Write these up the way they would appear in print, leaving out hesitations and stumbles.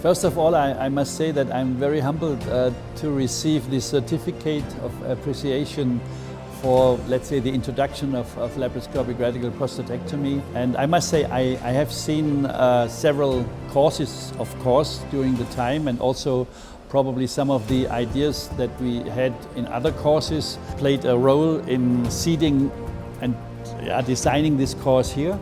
First of all, I must say that I'm very humbled to receive this certificate of appreciation for, let's say, the introduction of laparoscopic radical prostatectomy. And I must say I have seen several courses, of course, during the time, and also probably some of the ideas that we had in other courses played a role in seeding and designing this course here.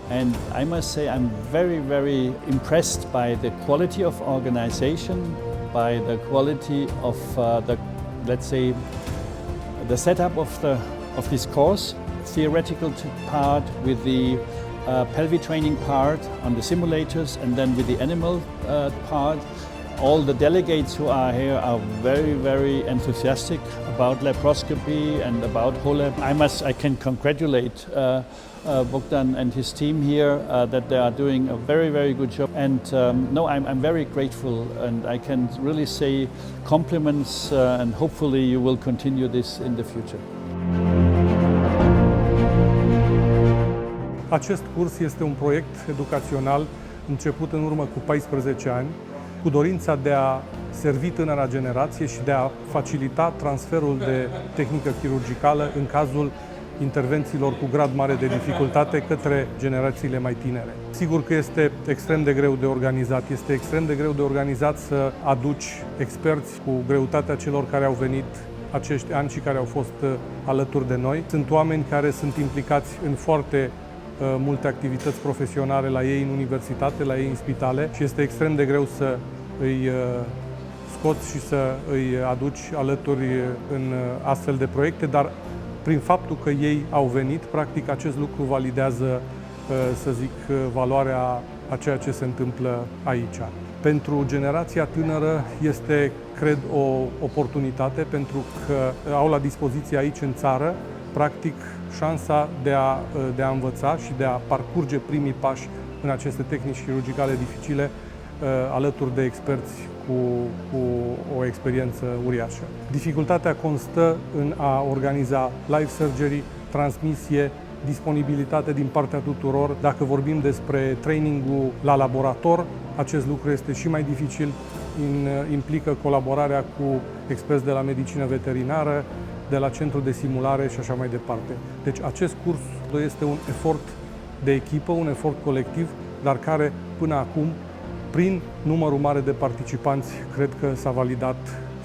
And I must say I'm very, very impressed by the quality of organization, by the quality of let's say, the setup of this course, theoretical part with the pelvic training part on the simulators, and then with the animal part. All the delegates who are here are very, very enthusiastic about laparoscopy and about whole lab. I can congratulate Bogdan and his team here that they are doing a very, very good job. And no, I'm very grateful, and I can really say compliments, and hopefully you will continue this in the future. Acest curs este un proiect educațional început în urmă cu 14 ani, cu dorința de a servi tânăra generație și de a facilita transferul de tehnică chirurgicală în cazul intervențiilor cu grad mare de dificultate către generațiile mai tinere. Sigur că este extrem de greu de organizat. Este extrem de greu de organizat să aduci experți cu greutatea celor care au venit acești ani și care au fost alături de noi. Sunt oameni care sunt implicați în foarte multe activități profesionale la ei în universitate, la ei în spitale, și este extrem de greu să îi scoți și să îi aduci alături în astfel de proiecte, dar prin faptul că ei au venit, practic acest lucru validează, să zic, valoarea a ceea ce se întâmplă aici. Pentru generația tânără este, cred, o oportunitate, pentru că au la dispoziție aici în țară, practic, șansa de a învăța și de a parcurge primii pași în aceste tehnici chirurgicale dificile alături de experți cu o experiență uriașă. Dificultatea constă în a organiza live surgery, transmisie, disponibilitate din partea tuturor. Dacă vorbim despre trainingul la laborator, acest lucru este și mai dificil, implică colaborarea cu experți de la medicină veterinară, de la centru de simulare și așa mai departe. Deci acest curs este un efort de echipă, un efort colectiv, dar care până acum, prin numărul mare de participanți, cred că s-a validat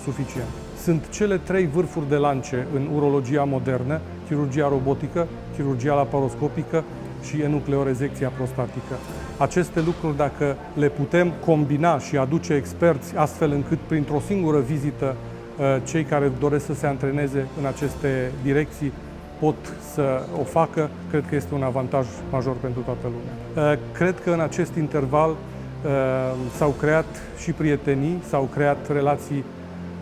suficient. Sunt cele 3 vârfuri de lance în urologia modernă: chirurgia robotică, chirurgia laparoscopică și enucleorezecția prostatică. Aceste lucruri, dacă le putem combina și aduce experți astfel încât printr-o singură vizită cei care doresc să se antreneze în aceste direcții pot să o facă, cred că este un avantaj major pentru toată lumea. Cred că în acest interval s-au creat și prietenii, s-au creat relații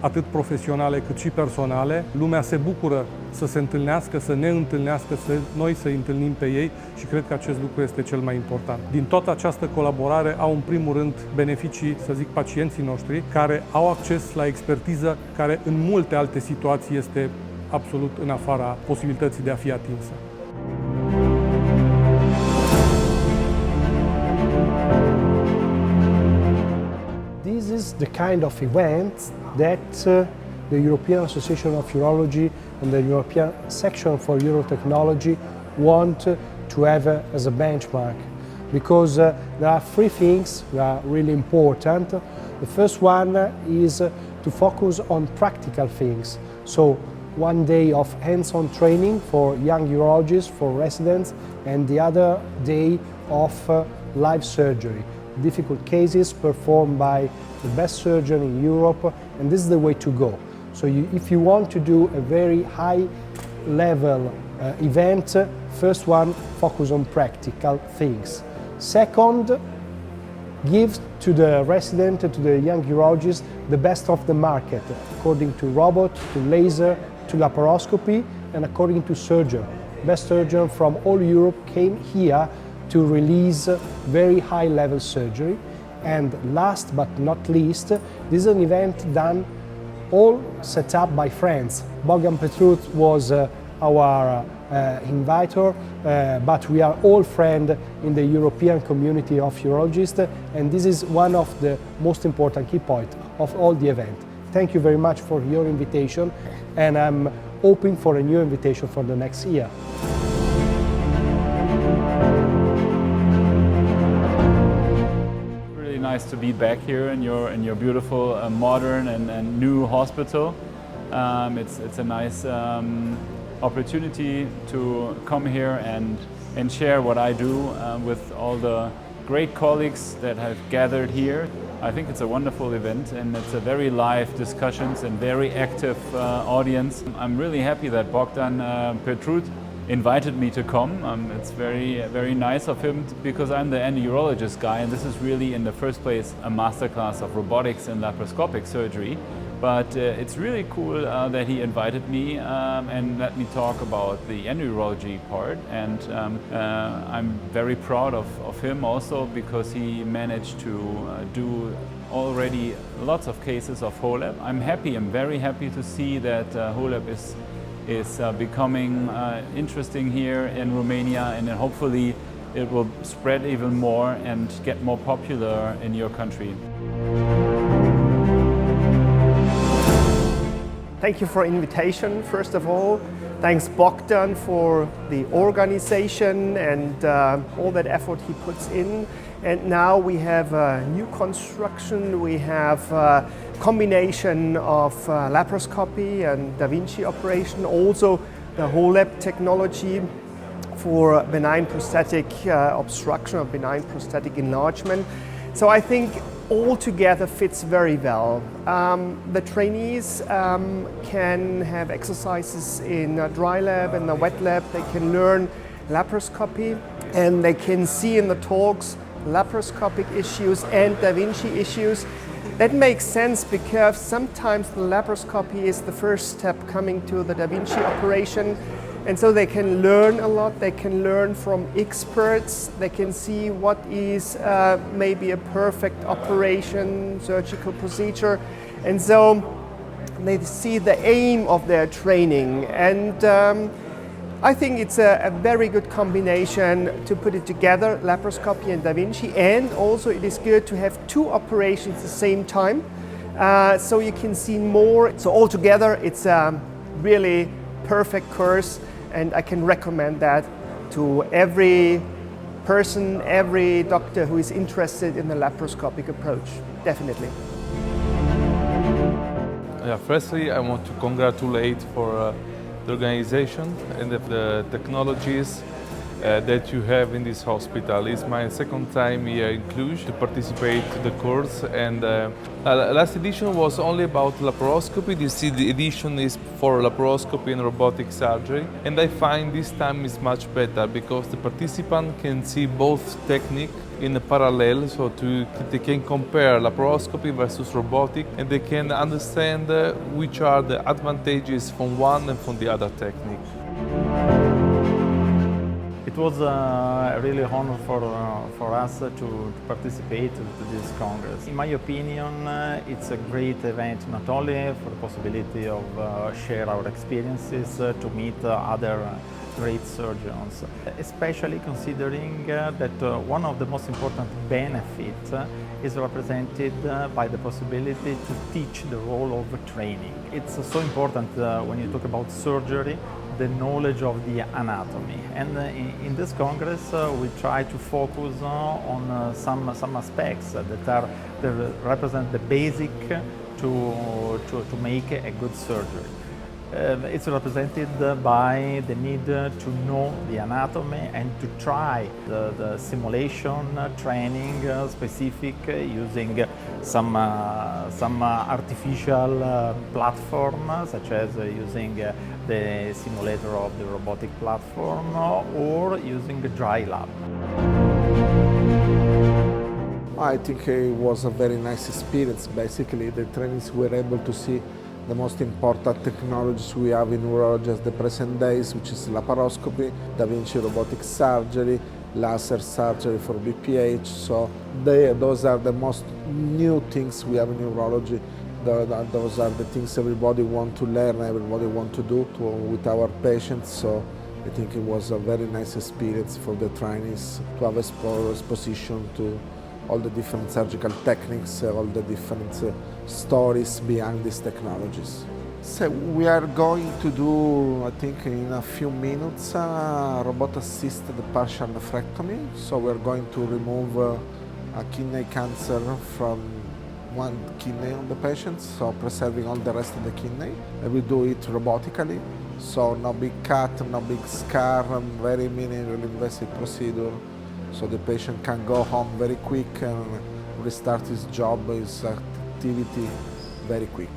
atât profesionale cât și personale. Lumea se bucură să se întâlnească, să ne întâlnească, noi să întâlnim pe ei, și cred că acest lucru este cel mai important. Din toată această colaborare au în primul rând beneficii, să zic, pacienții noștri, care au acces la expertiză care în multe alte situații este absolut în afara posibilității de a fi atinsă. This is the kind of event that the European Association of Urology and the European Section for Urotechnology want to have as a benchmark, because there are 3 things that are really important. The first one is to focus on practical things. So 1 day of hands-on training for young urologists, for residents, and the other day of live surgery. Difficult cases performed by the best surgeon in Europe, and this is the way to go. So if you want to do a very high level event, first one, focus on practical things. Second, give to the resident, to the young urologist, the best of the market, according to robot, to laser, to laparoscopy, and according to surgeon. Best surgeon from all Europe came here to release very high-level surgery. And last but not least, this is an event all set up by friends. Bogdan Petruț was our invite her, but we are all friends in the European community of urologists, and this is one of the most important key points of all the event. Thank you very much for your invitation, and I'm hoping for a new invitation for the next year. Really nice to be back here in your beautiful, modern and new hospital. It's a nice opportunity to come here and share what I do with all the great colleagues that have gathered here. I think it's a wonderful event, and it's a very live discussions and very active audience. I'm really happy that Bogdan Petrut invited me to come. It's very nice of him, because I'm the endourologist guy, and this is really in the first place a masterclass of robotics and laparoscopic surgery. But it's really cool that he invited me and let me talk about the endourology part. And I'm very proud of him also, because he managed to do already lots of cases of HoLEP. I'm very happy to see that HoLEP is becoming interesting here in Romania, and then hopefully it will spread even more and get more popular in your country. Thank you for invitation, first of all. Thanks Bogdan for the organization and all that effort he puts in. And now we have a new construction. We have a combination of laparoscopy and Da Vinci operation, also the HoLEP technology for benign prostatic obstruction or benign prostatic enlargement. So I think all together fits very well. The trainees can have exercises in a dry lab and a wet lab. They can learn laparoscopy, and they can see in the talks laparoscopic issues and Da Vinci issues. That makes sense, because sometimes the laparoscopy is the first step coming to the Da Vinci operation. And so they can learn a lot, they can learn from experts, they can see what is maybe a perfect operation, surgical procedure. And so they see the aim of their training. And I think it's a very good combination to put it together, laparoscopy and Da Vinci. And also it is good to have two operations at the same time, so you can see more. So altogether it's a really perfect course, and I can recommend that to every person, every doctor who is interested in the laparoscopic approach, definitely. Yeah, firstly, I want to congratulate for the organization and the technologies that you have in this hospital. It's my second time here in Cluj to participate to the course, and last edition was only about laparoscopy. This edition is for laparoscopy and robotic surgery, and I find this time is much better because the participant can see both technique in parallel, so they can compare laparoscopy versus robotic, and they can understand which are the advantages from one and from the other technique. It was a really honor for us to participate to this Congress. In my opinion, it's a great event, not only for the possibility of share our experiences, to meet other great surgeons, especially considering that one of the most important benefits is represented by the possibility to teach the role of training. It's so important when you talk about surgery, the knowledge of the anatomy. And in this Congress, we try to focus on some aspects that represent the basic to make a good surgery. It's represented by the need to know the anatomy and to try the simulation training specific using some artificial platform, such as using the simulator of the robotic platform or using a dry lab. I think it was a very nice experience. Basically, the trainees were able to see the most important technologies we have in urology at the present days, which is laparoscopy, Da Vinci robotic surgery, laser surgery for BPH. So those are the most new things we have in urology. Those are the things everybody wants to learn, everybody wants to do with our patients. So I think it was a very nice experience for the trainees to have exposition to all the different surgical techniques, all the different stories behind these technologies. So we are going to do, I think in a few minutes, robot-assisted partial nephrectomy. So we're going to remove a kidney cancer from one kidney of the patient, so preserving all the rest of the kidney. And we do it robotically, so no big cut, no big scar, very minimally invasive procedure. So the patient can go home very quick and restart his job, his activity very quick.